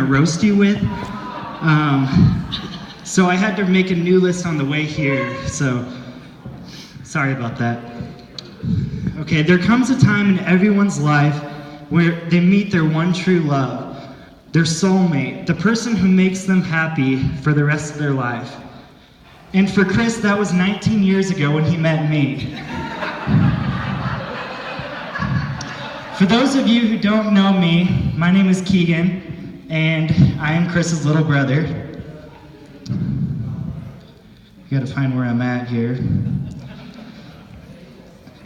roast you with. So I had to make a new list on the way here, so sorry about that. Okay, there comes a time in everyone's life where they meet their one true love, their soulmate, the person who makes them happy for the rest of their life. And for Chris, that was 19 years ago when he met me. For those of you who don't know me, my name is Keegan, and I am Chris's little brother. I gotta find where I'm at here.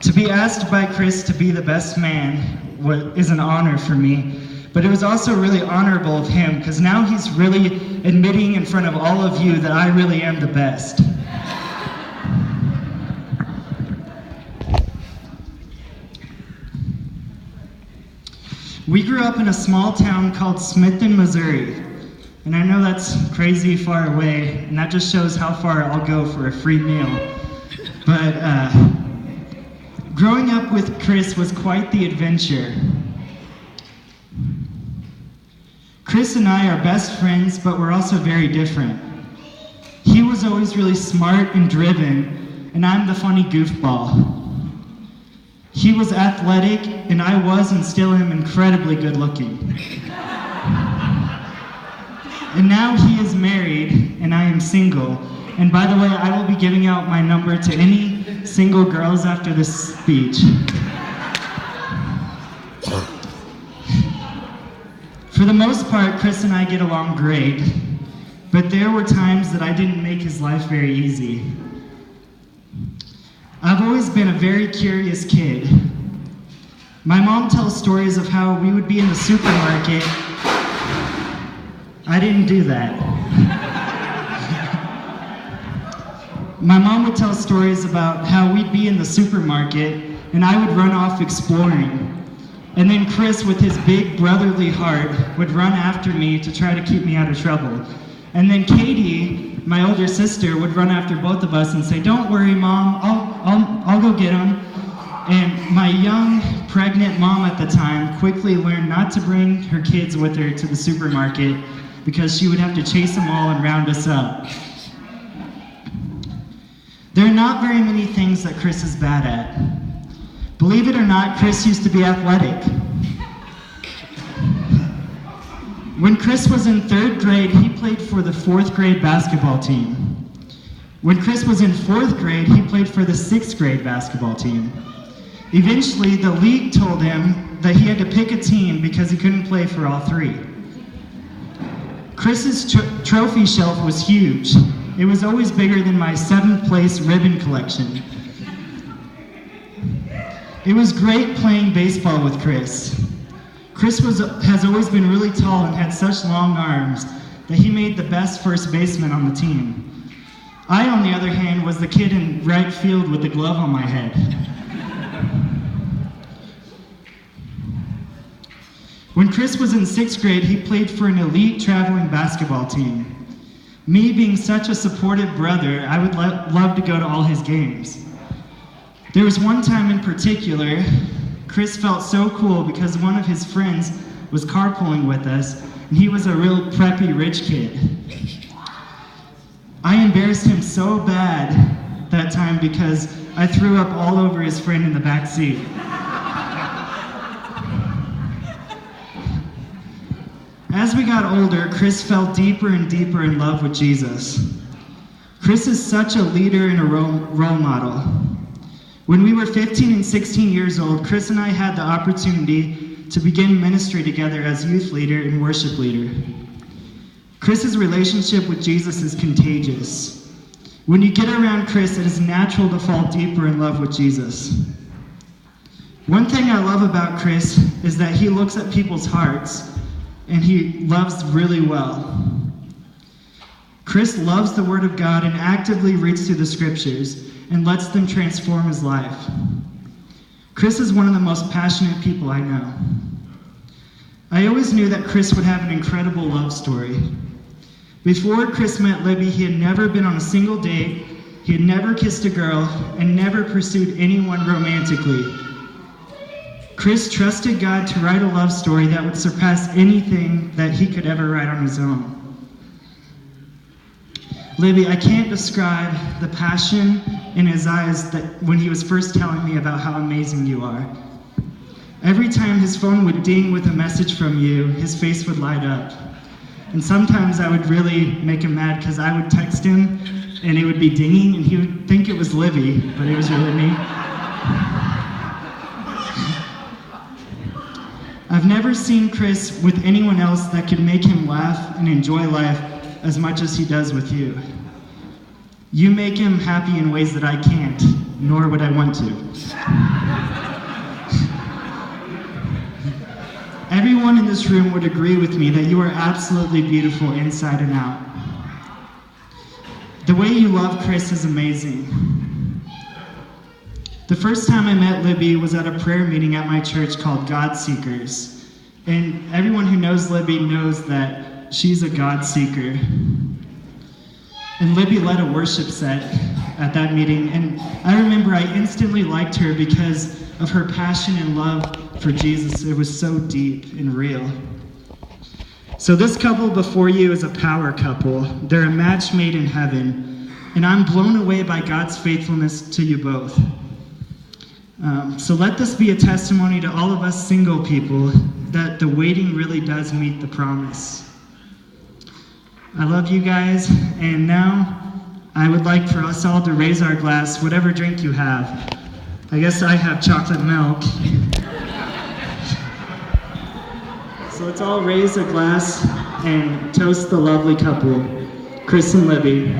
To be asked by Chris to be the best man is an honor for me, but it was also really honorable of him because now he's really admitting in front of all of you that I really am the best. We grew up in a small town called Smithton, Missouri, and I know that's crazy far away, and that just shows how far I'll go for a free meal. But growing up with Chris was quite the adventure. Chris and I are best friends, but we're also very different. He was always really smart and driven, and I'm the funny goofball. He was athletic, and I was and still am incredibly good looking. And now he is married, and I am single. And by the way, I will be giving out my number to any single girls after this speech. For the most part, Chris and I get along great, but there were times that I didn't make his life very easy. I've always been a very curious kid. My mom tells stories of how we would be in the supermarket. I didn't do that. My mom would tell stories about how we'd be in the supermarket and I would run off exploring. And then Chris, with his big brotherly heart, would run after me to try to keep me out of trouble. And then Katie, my older sister, would run after both of us and say, "Don't worry, Mom, I'll go get him." And my young, pregnant mom at the time quickly learned not to bring her kids with her to the supermarket because she would have to chase them all and round us up. There are not very many things that Chris is bad at. Believe it or not, Chris used to be athletic. When Chris was in 3rd grade, he played for the 4th grade basketball team. When Chris was in 4th grade, he played for the 6th grade basketball team. Eventually, the league told him that he had to pick a team because he couldn't play for all 3. Chris's trophy shelf was huge. It was always bigger than my 7th place ribbon collection. It was great playing baseball with Chris. Chris has always been really tall and had such long arms that he made the best first baseman on the team. I, on the other hand, was the kid in right field with the glove on my head. When Chris was in 6th grade, he played for an elite traveling basketball team. Me being such a supportive brother, I would love to go to all his games. There was one time in particular, Chris felt so cool because one of his friends was carpooling with us, and he was a real preppy rich kid. I embarrassed him so bad that time because I threw up all over his friend in the back seat. As we got older, Chris fell deeper and deeper in love with Jesus. Chris is such a leader and a role model. When we were 15 and 16 years old, Chris and I had the opportunity to begin ministry together as youth leader and worship leader. Chris's relationship with Jesus is contagious. When you get around Chris, it is natural to fall deeper in love with Jesus. One thing I love about Chris is that he looks at people's hearts and he loves really well. Chris loves the Word of God and actively reads through the Scriptures and lets them transform his life. Chris is one of the most passionate people I know. I always knew that Chris would have an incredible love story. Before Chris met Libby, he had never been on a single date, he had never kissed a girl, and never pursued anyone romantically. Chris trusted God to write a love story that would surpass anything that he could ever write on his own. Libby, I can't describe the passion in his eyes that when he was first telling me about how amazing you are. Every time his phone would ding with a message from you, his face would light up. And sometimes I would really make him mad because I would text him and it would be dinging and he would think it was Libby, but it was really me. I've never seen Chris with anyone else that could make him laugh and enjoy life as much as he does with you. You make him happy in ways that I can't, nor would I want to. Everyone in this room would agree with me that you are absolutely beautiful inside and out. The way you love Chris is amazing. The first time I met Libby was at a prayer meeting at my church called God Seekers. And everyone who knows Libby knows that she's a God seeker. And Libby led a worship set at that meeting, and I remember I instantly liked her because of her passion and love for Jesus. It was so deep and real. So this couple before you is a power couple. They're a match made in heaven, and I'm blown away by God's faithfulness to you both. So let this be a testimony to all of us single people that the waiting really does meet the promise. I love you guys, and now I would like for us all to raise our glass, whatever drink you have. I guess I have chocolate milk. So let's all raise a glass and toast the lovely couple, Chris and Libby.